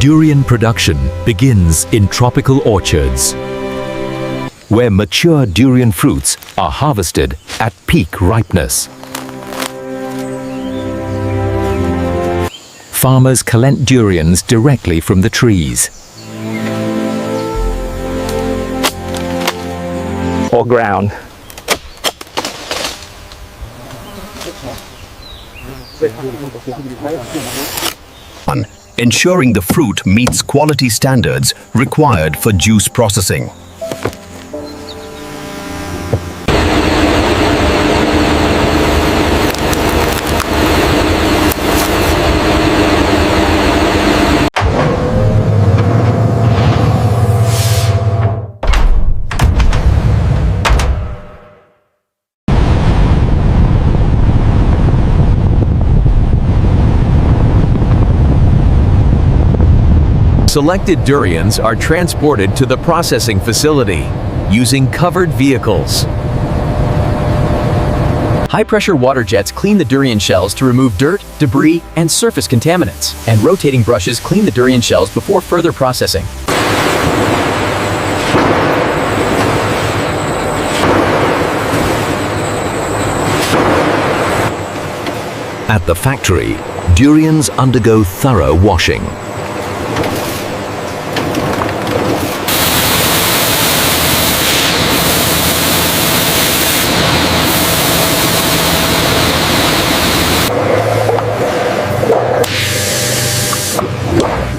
Durian production begins in tropical orchards, where mature durian fruits are harvested at peak ripeness. Farmers collect durians directly from the trees. Or ground. Ensuring the fruit meets quality standards required for juice processing. Selected durians are transported to the processing facility using covered vehicles. High-pressure water jets clean the durian shells to remove dirt, debris, and surface contaminants, and rotating brushes clean the durian shells before further processing. At the factory, durians undergo thorough washing.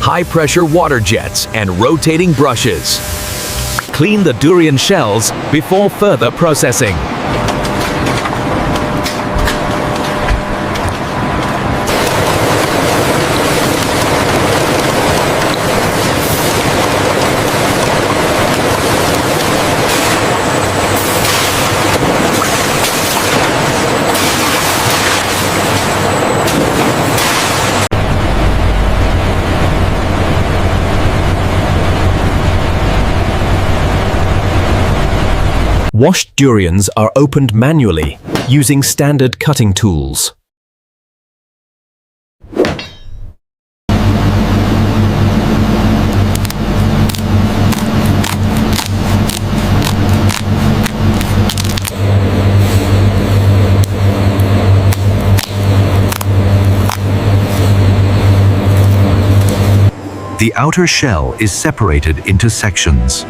High-pressure water jets and rotating brushes clean the durian shells before further processing. Washed durians are opened manually using standard cutting tools. The outer shell is separated into sections.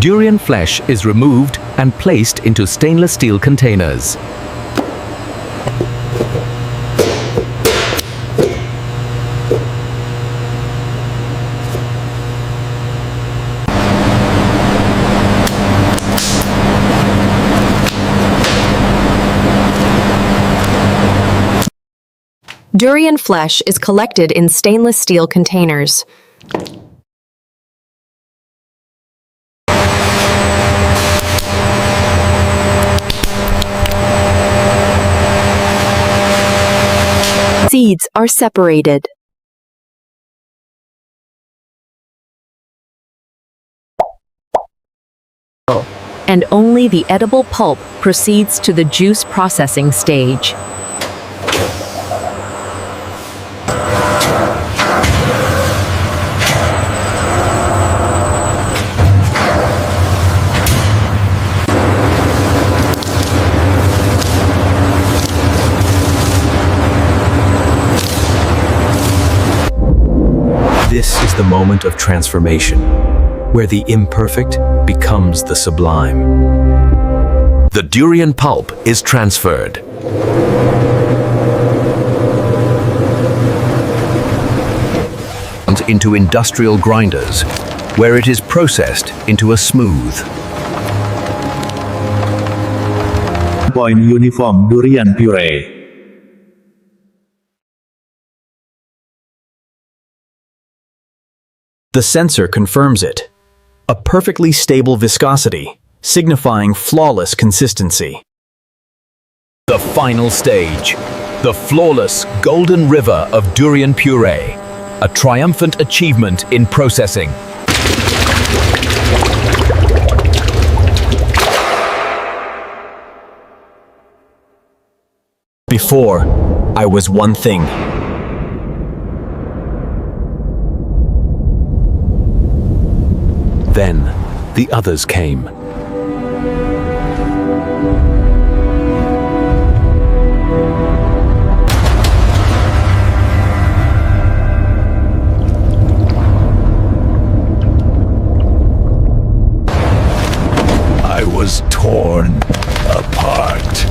Durian flesh is removed and placed into stainless steel containers. Durian flesh is collected in stainless steel containers. Seeds are separated. And only the edible pulp proceeds to the juice processing stage. This is the moment of transformation, where the imperfect becomes the sublime. The durian pulp is transferred. Into industrial grinders, where it is processed into a smooth, uniform durian puree. The sensor confirms it. A perfectly stable viscosity, signifying flawless consistency. The final stage, the flawless golden river of durian puree, a triumphant achievement in processing. Before, I was one thing. Then, the others came. I was torn apart.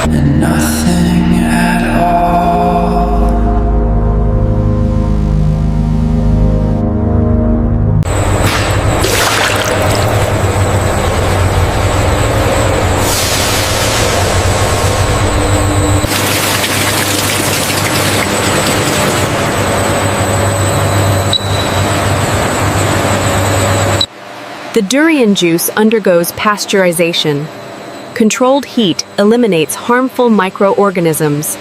Nothing at all. The durian juice undergoes pasteurization. Controlled heat eliminates harmful microorganisms,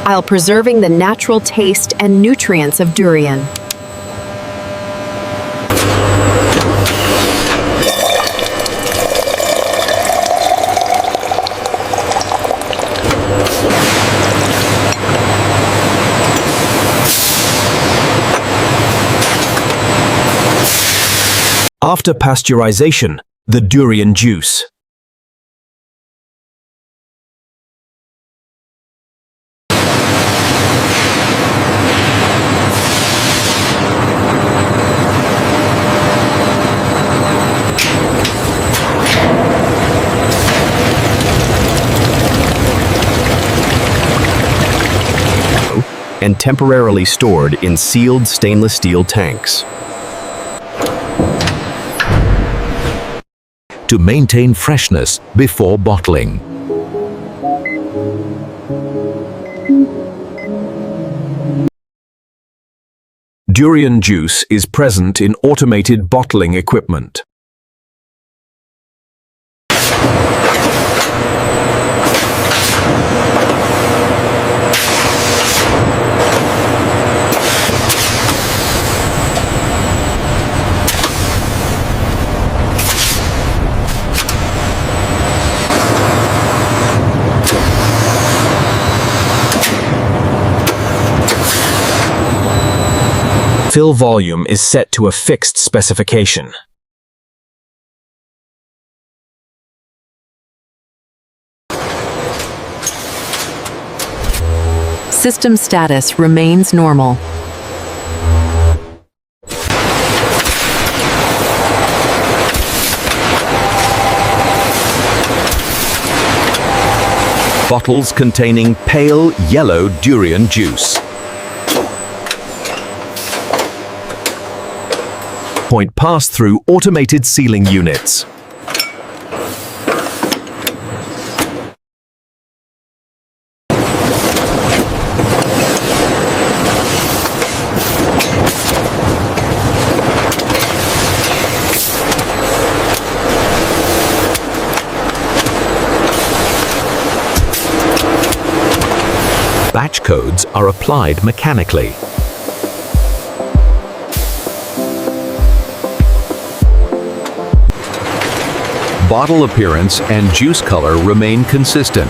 while preserving the natural taste and nutrients of durian. After pasteurization, the durian juice. And temporarily stored in sealed stainless steel tanks. To maintain freshness before bottling. Durian juice is present in automated bottling equipment. Fill volume is set to a fixed specification. System status remains normal. Bottles containing pale yellow durian juice. Point pass through automated sealing units. Batch codes are applied mechanically. Bottle appearance and juice color remain consistent.